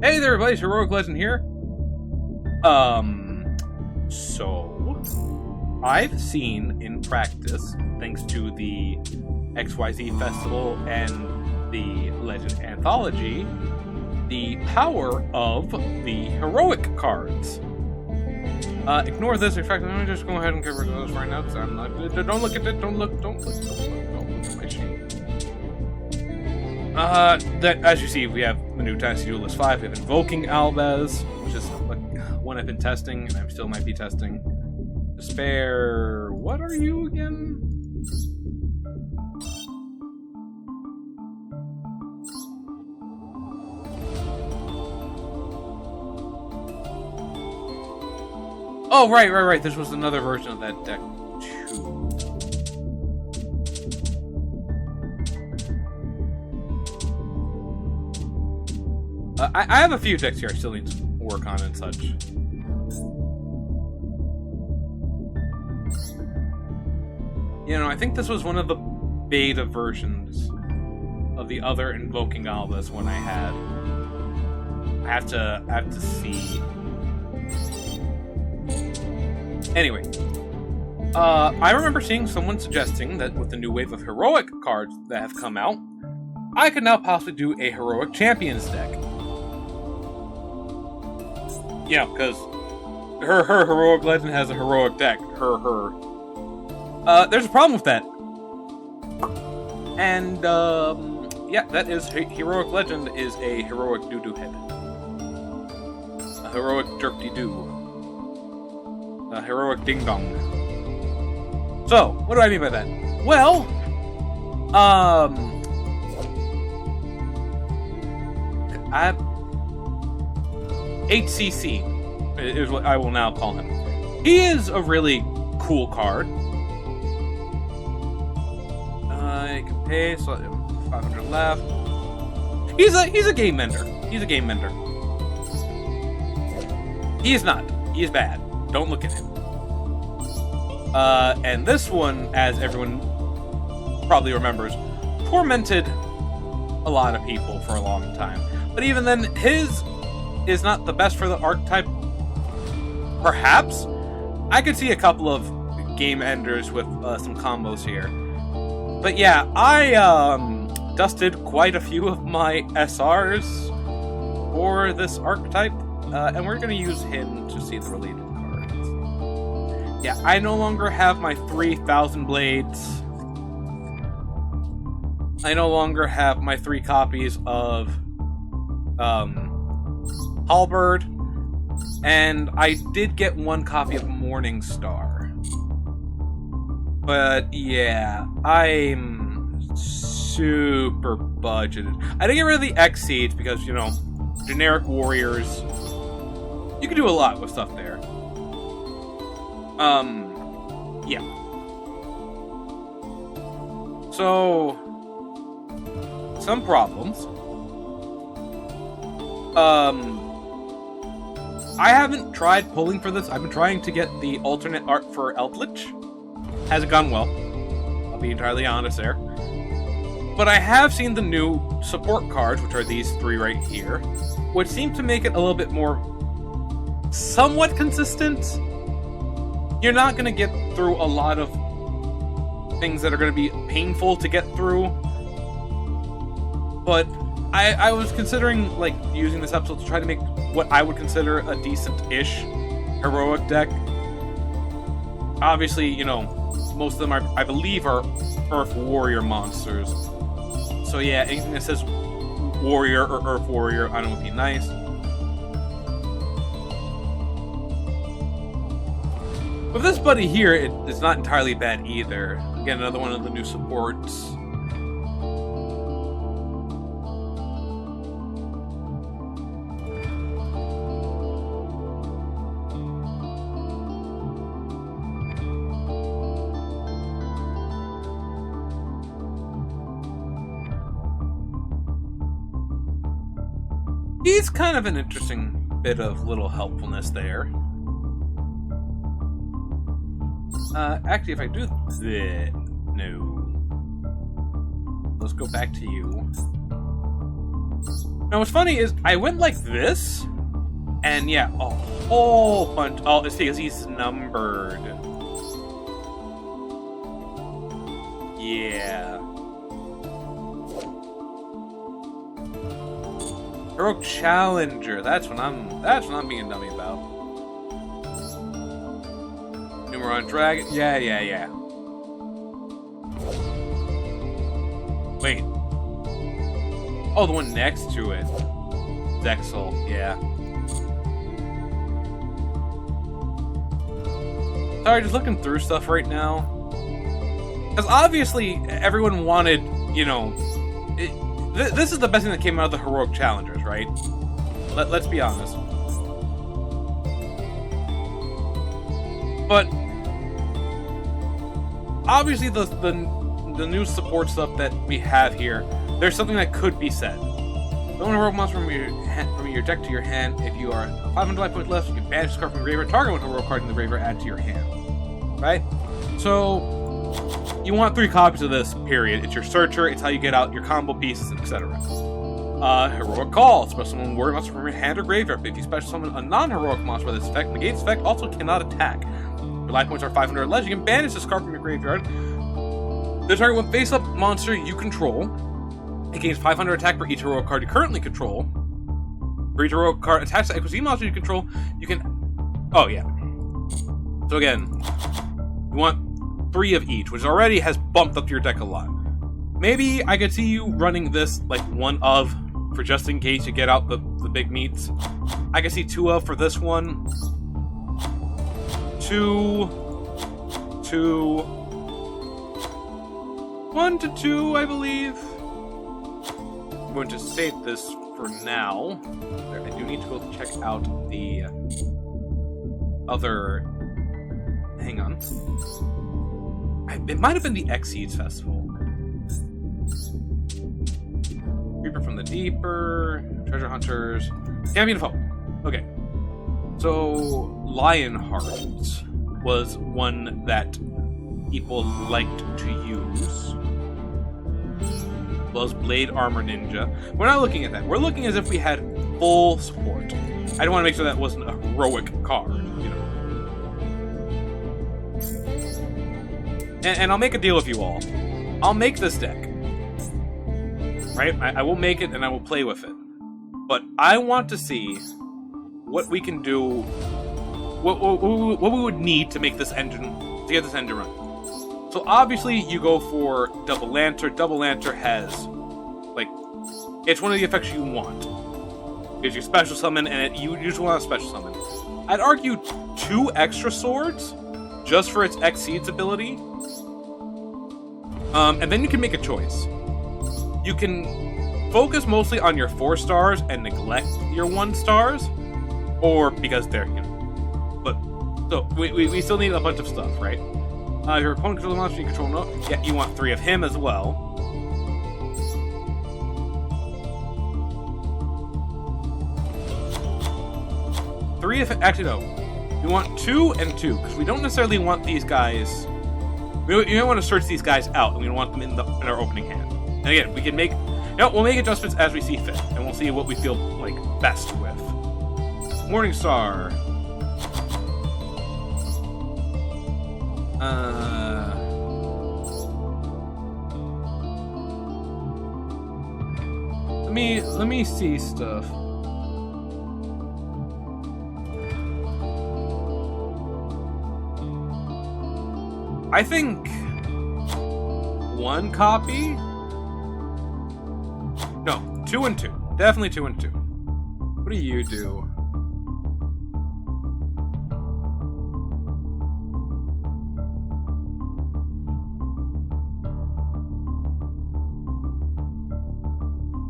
Hey there, everybody, it's HeroicLegend here. So I've seen in practice, thanks to the XYZ Festival and the Legend Anthology, the power of the heroic cards. Ignore this. In fact, let me just go ahead and get rid of those right now because I'm not. Don't look at it. Don't look at my sheet. That, as you see, we have the new Dynasty Duelist 5. We have Invoking Albaz, which is one I've been testing, and I still might be testing. Despair. What are you again? Oh, right. This was another version of that deck, too. I have a few decks here I still need to work on and such. You know, I think this was one of the beta versions of the other Invoking Albaz one I had. I have to see. Anyway, I remember seeing someone suggesting that with the new wave of heroic cards that have come out, I could now possibly do a heroic champions deck. Yeah, because her heroic legend has a heroic deck. There's a problem with that. And, yeah, that is heroic legend is a heroic doo-doo head. A heroic jerk-de-doo. A heroic ding-dong. So, what do I mean by that? Well, HCC is what I will now call him. He is a really cool card. I can pay, so 500 left. He's a game mender. He's a game mender. He is not. He is bad. Don't look at him. And this one, as everyone probably remembers, tormented a lot of people for a long time. But even then, his is not the best for the archetype. Perhaps. I could see a couple of game enders with some combos here. But yeah, I dusted quite a few of my SRs for this archetype, and we're going to use him to see the related cards. Yeah, I no longer have my 3,000 blades. I no longer have my 3 copies of Halberd, and I did get 1 copy of Morningstar. But yeah, I'm super budgeted. I didn't get rid of the X-Seeds because, you know, generic warriors. You can do a lot with stuff there. Yeah. So, some problems. I haven't tried pulling for this. I've been trying to get the alternate art for Eldritch. Hasn't gone well. I'll be entirely honest there. But I have seen the new support cards, which are these 3 right here, which seem to make it a little bit more somewhat consistent. You're not going to get through a lot of things that are going to be painful to get through. But I was considering, like, using this episode to try to make what I would consider a decent-ish heroic deck. Obviously, you know, most of them, I believe, are Earth Warrior monsters. So yeah, anything that says Warrior or Earth Warrior, I know would be nice. With this buddy here, it's not entirely bad either. Again, another one of the new supports. He's kind of an interesting bit of little helpfulness there. Actually, if I do that... No. Let's go back to you. Now, what's funny is I went like this, and yeah, a whole bunch. Oh, it's because he's numbered. Yeah. Heroic Challenger. That's what I'm being dummy about. Numeron Dragon. Yeah. Wait. Oh, the one next to it. Zexal, yeah. Sorry, just looking through stuff right now. Because obviously, everyone wanted, you know... this is the best thing that came out of the Heroic Challengers, right? Let's be honest. But... obviously, the new support stuff that we have here, there's something that could be said. Summon a heroic monster from your deck to your hand. If you are 500 life points left, you can banish this card from the graveyard. Target one heroic card in the graveyard, add to your hand. Right? So, you want 3 copies of this, period. It's your searcher, it's how you get out your combo pieces, etc. Heroic Call. Special summon warrior monster from your hand or graveyard. If you special summon a non-heroic monster with this effect, negates effect, also cannot attack. Your life points are 500 or less, you can banish this card from your graveyard. The target one face-up monster you control. It gains 500 attack for each heroic card you currently control. For each heroic card attached to equity monster you control, you can... oh, yeah. So again, you want 3 of each, which already has bumped up your deck a lot. Maybe I could see you running this, like, 1 of, for just in case you get out the big meats. I could see 2 of for this one. 2... 1 to 2, I believe. I'm going to save this for now. I do need to go check out the other... hang on. It might have been the Xseeds Festival. Reaper from the Deeper, Treasure Hunters, Champion of Hope. Okay. So, Lionheart was one that people liked to use. Was Blade Armor Ninja. We're not looking at that. We're looking as if we had full support. I don't want to make sure that wasn't a heroic card, you know. And I'll make a deal with you all. I'll make this deck. Right? I will make it and I will play with it. But I want to see what we can do, what we would need to make this engine, to get this engine running. So obviously you go for Double Lantern. Double Lantern has, like, it's one of the effects you want. Gives you special summon, and you usually want a special summon. I'd argue 2 extra swords, just for its Xseeds ability. And then you can make a choice. You can focus mostly on your 4 stars and neglect your 1 stars, or because they're, you know. But so we still need a bunch of stuff, right? Your opponent controls a monster you control. No, yeah, you want 3 of him as well. Actually, no. We want 2 and 2 because we don't necessarily want these guys. You don't want to search these guys out, and we don't want them in our opening hand. And again, we can make. We'll make adjustments as we see fit, and we'll see what we feel like best with. Morningstar. Let me see stuff. I think 1 copy. No, 2 and 2. Definitely 2 and 2. What do you do?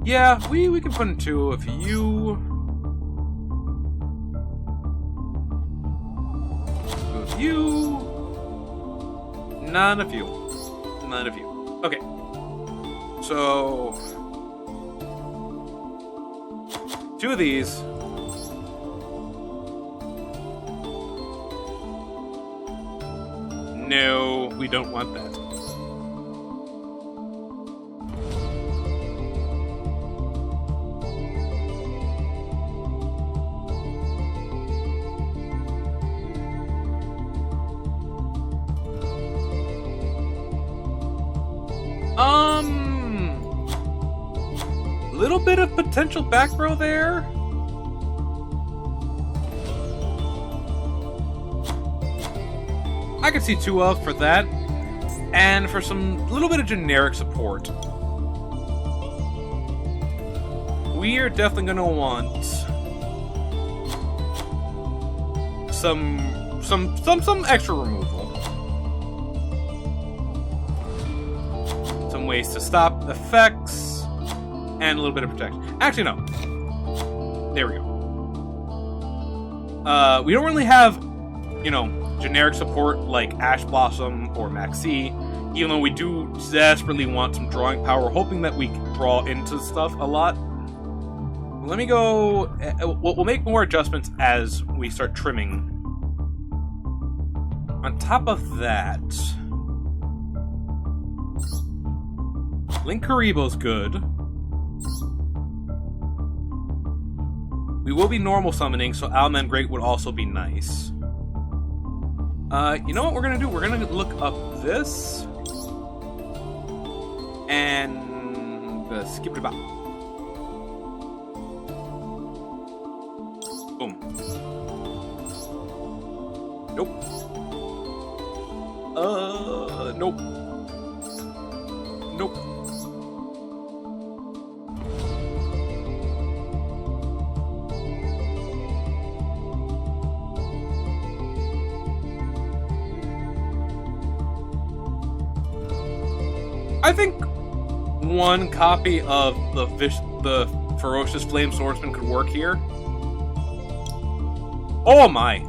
Yeah, we can put in 2 of you. 2 of you. None of you. None of you. Okay. So 2 of these. No, we don't want that. Little bit of potential back row there. I could see 2 of for that, and for some little bit of generic support. We are definitely gonna want some extra removal. Some ways to stop effects, and a little bit of protection. Actually, no. There we go. We don't really have, you know, generic support like Ash Blossom or Maxi, even though we do desperately want some drawing power, hoping that we can draw into stuff a lot. Let me go. We'll make more adjustments as we start trimming. On top of that, Linkuribo's good. We will be normal summoning, so Alman Great would also be nice. You know what we're gonna do? We're gonna look up this and skip it about. Boom. Nope. Nope. Nope. I think one copy of the Ferocious Flame Swordsman could work here. Oh my!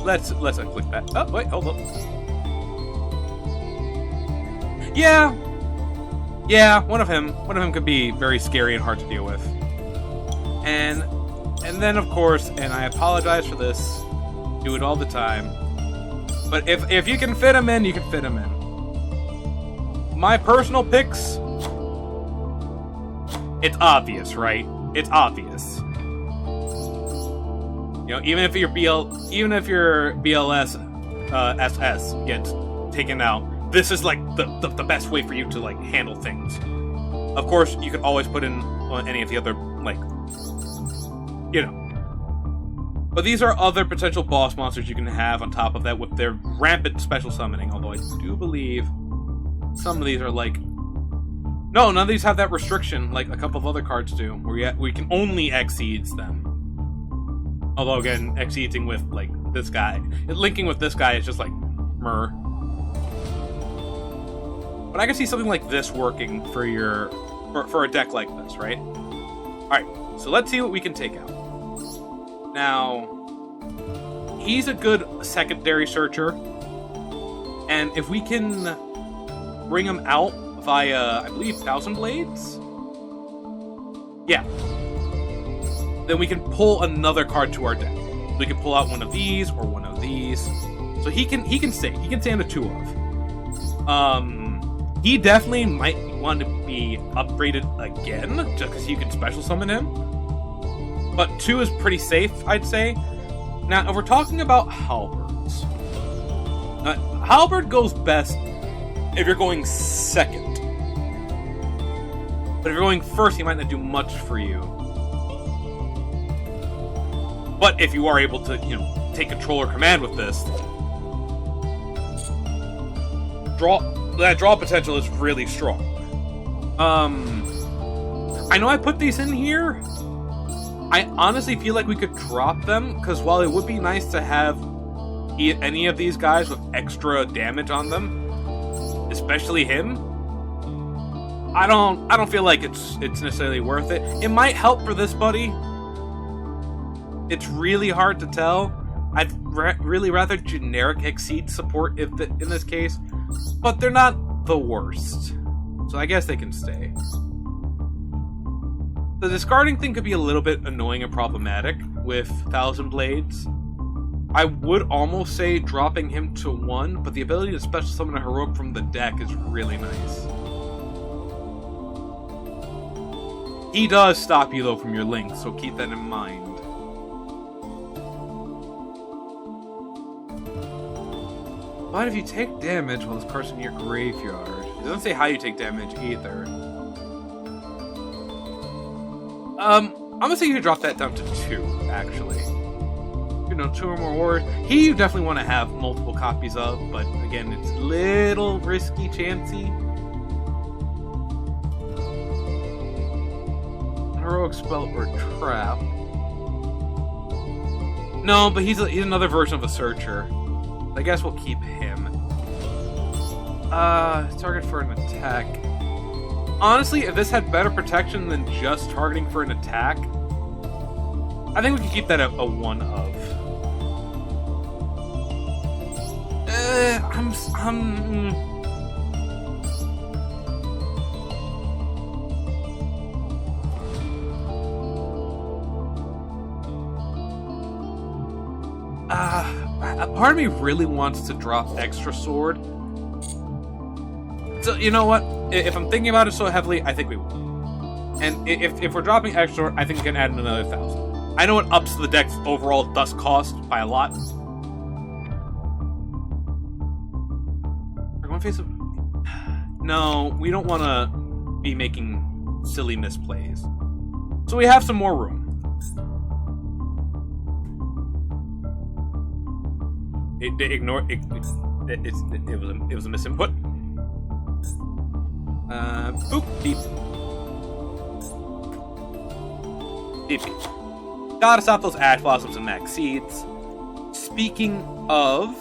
Let's unclick that. Oh wait, hold up. Yeah, one of him could be very scary and hard to deal with. And then of course, and I apologize for this, do it all the time. But if you can fit him in, you can fit him in. My personal picks, it's obvious, right? It's obvious. You know, even if your BLS SS gets taken out, this is like the best way for you to like handle things. Of course, you could always put in any of the other, like, you know. But these are other potential boss monsters you can have on top of that with their rampant special summoning. Although I do believe some of these are like... No, none of these have that restriction like a couple of other cards do, where we can only Exceeds them. Although again, Exceeding with like this guy, linking with this guy is just like meh. But I can see something like this working for for a deck like this, right? Alright, so let's see what we can take out. Now, he's a good secondary searcher, and if we can bring him out via, I believe, Thousand Blades? Yeah. Then we can pull another card to our deck. We can pull out one of these or one of these. So he can stay. He can stand a 2 of. He definitely might want to be upgraded again, just because you can special summon him. But 2 is pretty safe, I'd say. Now, if we're talking about halberds, halberd goes best if you're going second. But if you're going first, he might not do much for you. But if you are able to, you know, take control or command with this, that draw potential is really strong. I know I put these in here. I honestly feel like we could drop them, because while it would be nice to have any of these guys with extra damage on them, especially him, I don't feel like it's necessarily worth it. It might help for this buddy. It's really hard to tell. I'd really rather generic Exceed support in this case, but they're not the worst, so I guess they can stay. The discarding thing could be a little bit annoying and problematic with Thousand Blades. I would almost say dropping him to 1, but the ability to special summon a heroic from the deck is really nice. He does stop you though from your link, so keep that in mind. But if you take damage while this card's in your graveyard, It doesn't say how you take damage either. I'm gonna say you drop that down to 2, actually. You know, 2 or more warriors. He you definitely want to have multiple copies of, but again, it's a little risky, chancy. Heroic spell or trap. No, but he's another version of a searcher. I guess we'll keep him. Target for an attack. Honestly, if this had better protection than just targeting for an attack, I think we can keep that a 1 of. A part of me really wants to drop extra sword. So, you know what? If I'm thinking about it so heavily, I think we will. And if we're dropping extra, I think we can add another 1,000. I know it ups the deck's overall dust cost by a lot. We're going face of... No, we don't want to be making silly misplays. So we have some more room. It was a misinput. Boop, beep. Beep, beep. Gotta stop those ash blossoms and max seeds. Speaking of...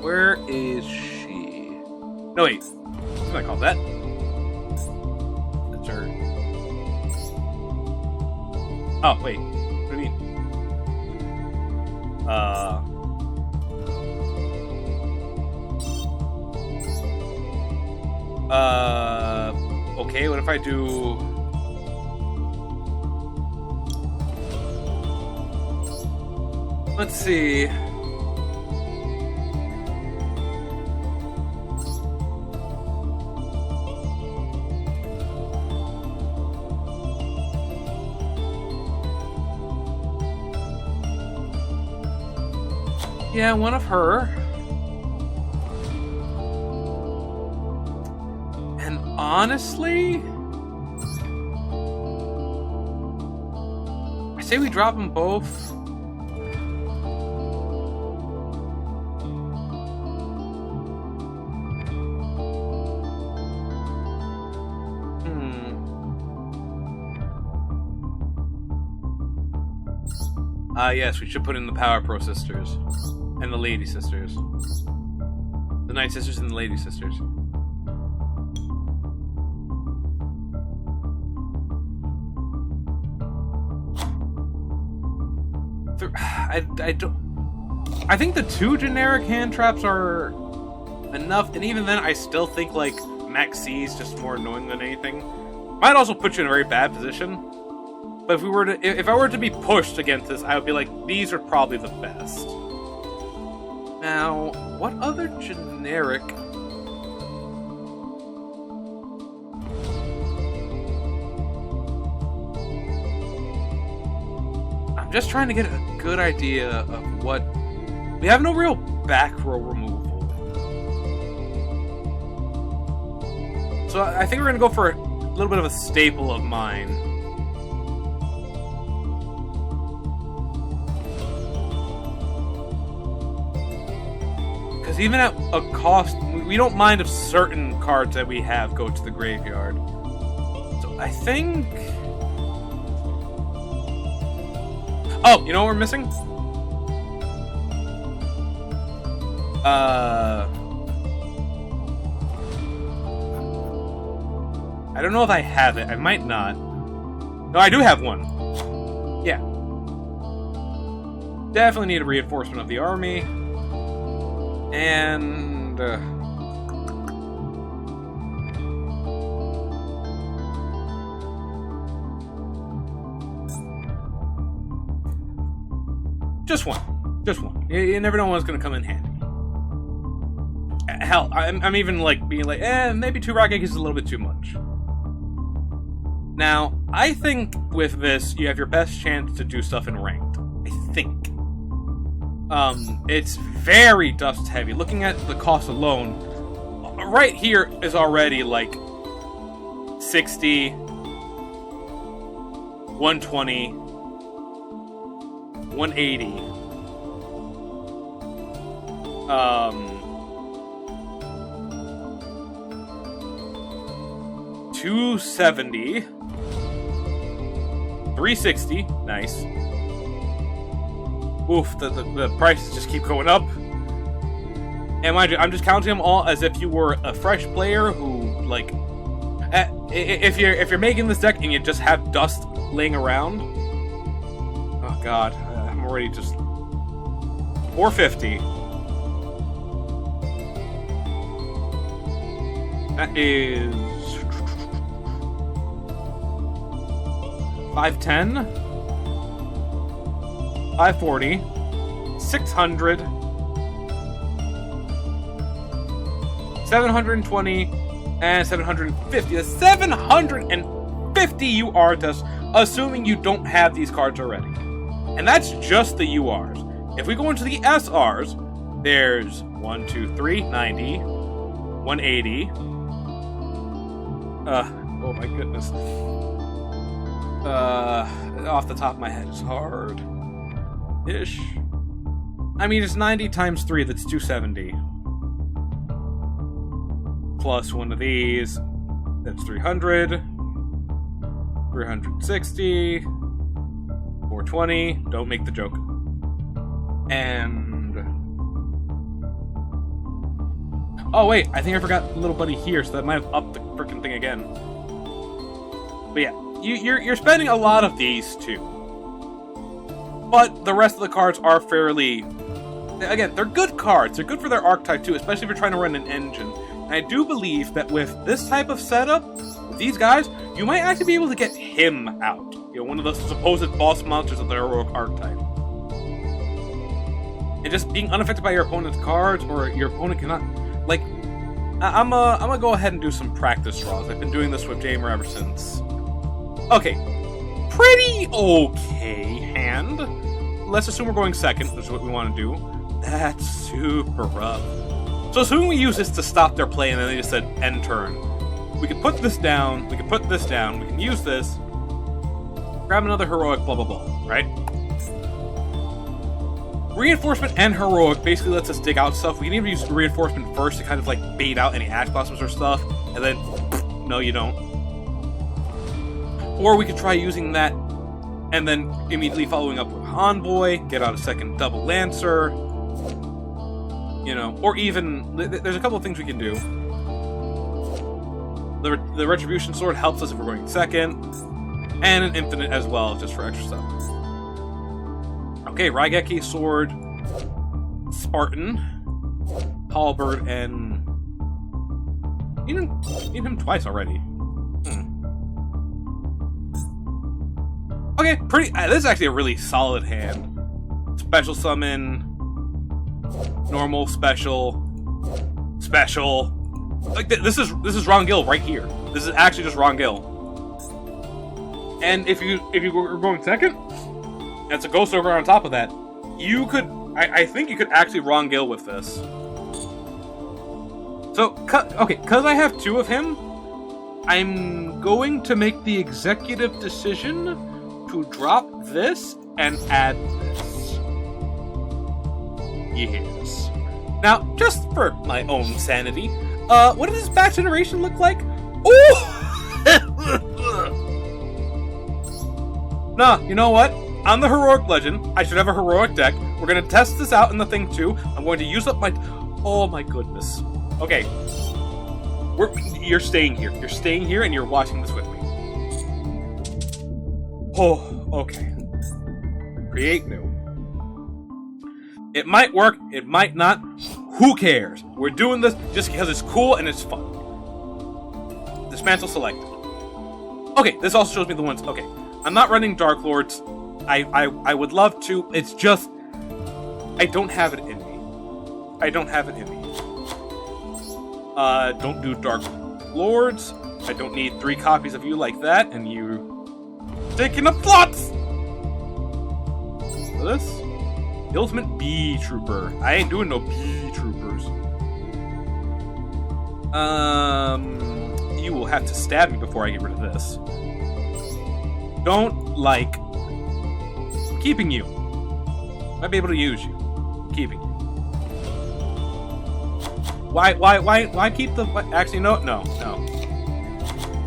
Where is she? No, wait. What do I call that? That's her. Oh, wait. What do you mean? Okay, what if I do... Let's see... Yeah, one of her. And honestly, I say we drop them both. Yes, we should put in the Power Pro sisters. And the Lady Sisters. The Night Sisters and the Lady Sisters. I think the 2 generic hand traps are enough, and even then I still think like Max C is just more annoying than anything. Might also put you in a very bad position. But if I were to be pushed against this, I would be like, these are probably the best. Now, what other generic... I'm just trying to get a good idea of what... We have no real back row removal. So I think we're going to go for a little bit of a staple of mine. Because even at a cost, we don't mind if certain cards that we have go to the graveyard. So I think... Oh, you know what we're missing? I don't know if I have it. I might not. No, I do have one. Yeah. Definitely need a reinforcement of the army. And... Just one. Just one. You never know what's going to come in handy. Hell, I'm even like being like, maybe 2 Rocket is a little bit too much. Now, I think with this, you have your best chance to do stuff in ranked. I think. It's very dust heavy. Looking at the cost alone, right here is already like 60, 120, 180. 270, 360, nice. Oof, the prices just keep going up. And mind you, I'm just counting them all as if you were a fresh player who, like, if you're making this deck and you just have dust laying around. Oh god, I'm already just 450. That is 510, 540, 600, 720, and 750. That's 750 UR tests, assuming you don't have these cards already. And that's just the URs. If we go into the SRs, there's 1, 2, 3, 90, 180. Oh my goodness. Off the top of my head, it's hard-ish. I mean, it's 90 times 3, that's 270. Plus one of these, that's 300. 360. 420. Don't make the joke. And... oh, wait, I think I forgot little buddy here, so that might have upped the frickin' thing again. But yeah. You're spending a lot of these too, but the rest of the cards are fairly, again, they're good cards. They're good for their archetype too, especially if you're trying to run an engine. And I do believe that with this type of setup, with these guys, you might actually be able to get him out. You know, one of the supposed boss monsters of the heroic archetype. And just being unaffected by your opponent's cards, or your opponent cannot, like, I'm gonna go ahead and do some practice draws. I've been doing this with Jamer ever since. Okay, pretty okay hand. Let's assume we're going second, which is what we want to do. That's super rough. So assuming we use this to stop their play and then they just said end turn. We can put this down, we can put this down, we can use this, grab another heroic, blah blah blah, right? Reinforcement and heroic basically lets us dig out stuff. We can even use reinforcement first to kind of like bait out any ash blossoms or stuff, and then, no you don't. Or we could try using that and then immediately following up with Envoy, get out a second double Lancer, you know, or even, there's a couple of things we can do. The Retribution Sword helps us if we're going second, and an Infinite as well, just for extra stuff. Okay, Raigeki Sword, Spartan, Halberd, and... need him twice already. Okay, pretty. This is actually a really solid hand. Special summon, normal, special. Like this is Rongil right here. This is actually just Rongil. And if you were going second, that's a ghost over on top of that. You could, I think you could actually Rongil with this. So okay, because I have two of him, I'm going to make the executive decision to drop this and add this. Yes. Now, just for my own sanity, what does this back generation look like? Ooh! Nah, you know what? I'm the heroic legend. I should have a heroic deck. We're gonna test this out in the thing too. I'm going to use up my... oh my goodness. Okay. You're staying here. You're staying here and you're watching this with me. Oh, okay. Create new. It might work, it might not. Who cares? We're doing this just because it's cool and it's fun. Dismantle selected. Okay, this also shows me the ones. Okay, I'm not running Dark Lords. I would love to. It's just I don't have it in me. Don't do Dark Lords. I don't need 3 copies of you like that, and you taking up plots! For this? The ultimate B trooper. I ain't doing no B troopers. You will have to stab me before I get rid of this. Don't like keeping you. Might be able to use you. Keeping you. Why keep the... Actually, no.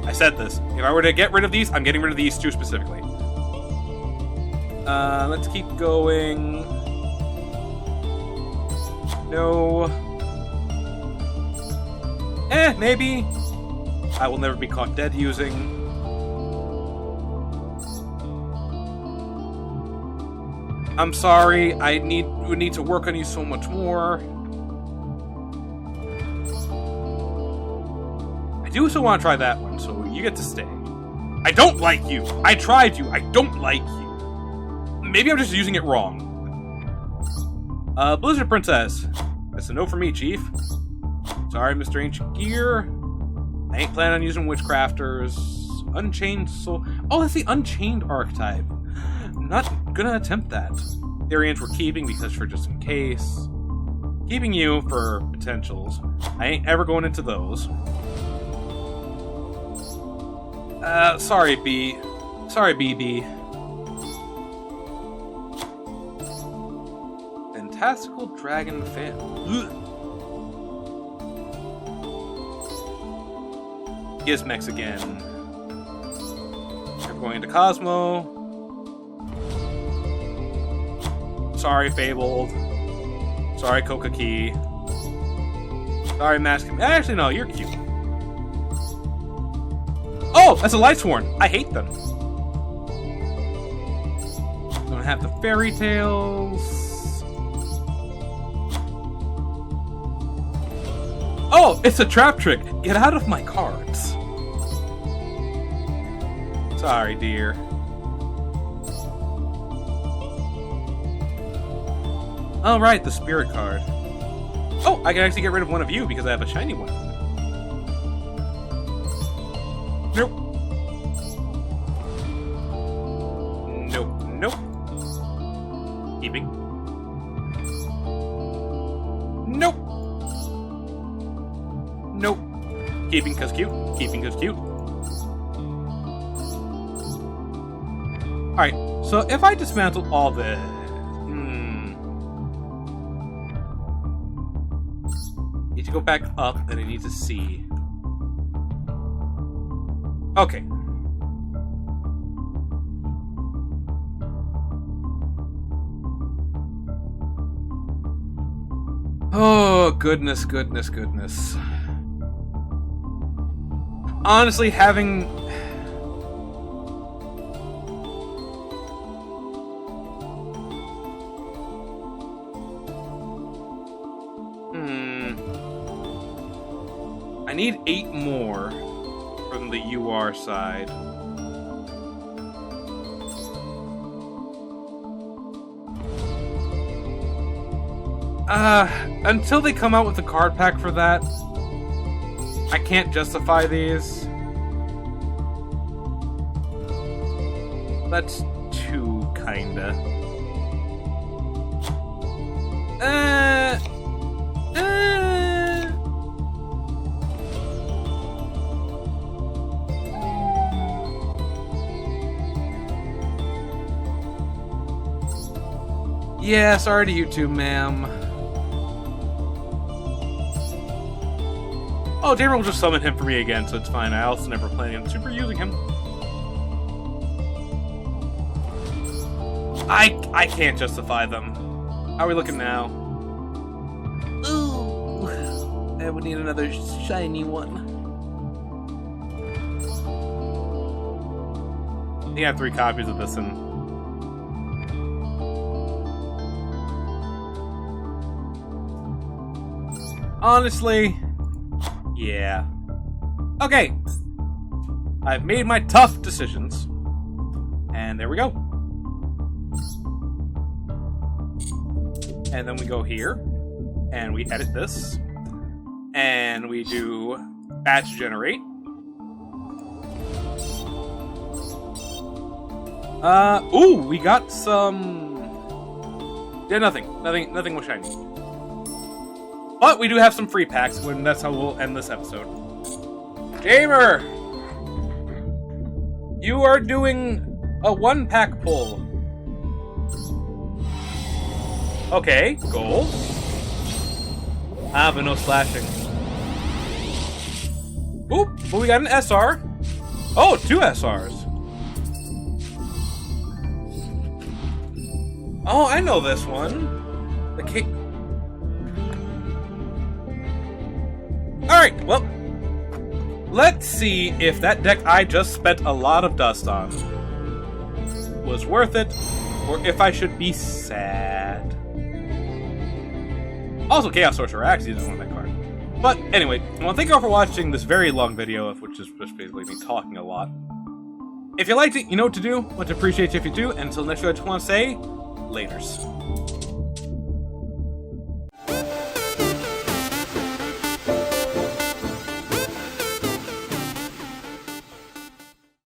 I said this. If I were to get rid of these, I'm getting rid of these 2 specifically. Let's keep going. No. Maybe. I will never be caught dead using. I'm sorry. I would need to work on you so much more. I do still want to try that one, so you get to stay. I don't like you. I tried you. I don't like you. Maybe I'm just using it wrong. Blizzard Princess. That's a no for me, Chief. Sorry, Mr. Ancient Gear. I ain't planning on using Witchcrafters. Unchained Soul. Oh, that's the Unchained archetype. I'm not gonna attempt that. Variants we're keeping because for just in case. Keeping you for potentials. I ain't ever going into those. Sorry, B. Sorry, BB. Fantastical Dragon Fan. Ugh. Gizmex again. We're going into Cosmo. Sorry, Fabled. Sorry, Coca Key. Sorry, Mask. Actually, no, you're cute. Oh, that's a Lightsworn. I hate them. Don't have the Fairy Tales. Oh, it's a trap trick. Get out of my cards. Sorry, dear. All right, the Spirit card. Oh, I can actually get rid of one of you because I have a shiny one. Nope. Nope. Keeping. Nope. Nope. Keeping cause cute. Keeping cause cute. Alright, so if I dismantle all this... Need to go back up and I need to see. Okay. Oh, goodness. Honestly, having... I need 8 more from the UR side. Until they come out with the card pack for that, I can't justify these. That's 2, kinda. Yeah, sorry to you too, ma'am. Oh, Damer will just summon him for me again, so it's fine. I also never plan on super using him. I can't justify them. How are we looking now? Ooh, I would need another shiny one. I think I have 3 copies of this and... Honestly, yeah. Okay. I've made my tough decisions. And there we go. And then we go here. And we edit this. And we do batch generate. Ooh, we got some... Yeah, nothing was shiny. But we do have some free packs, and that's how we'll end this episode. Gamer! You are doing a 1-pack pull. Okay, gold. Ah, but no slashing. Oop, but we got an SR. Oh, 2 SRs. Oh, I know this one. The cake. Alright, well, let's see if that deck I just spent a lot of dust on was worth it, or if I should be sad. Also, Chaos Sorcerer actually doesn't want that card. But anyway, I want to thank you all for watching this very long video, which is just basically me talking a lot. If you liked it, you know what to do. Much appreciate you if you do. And until next video, I just want to say, laters.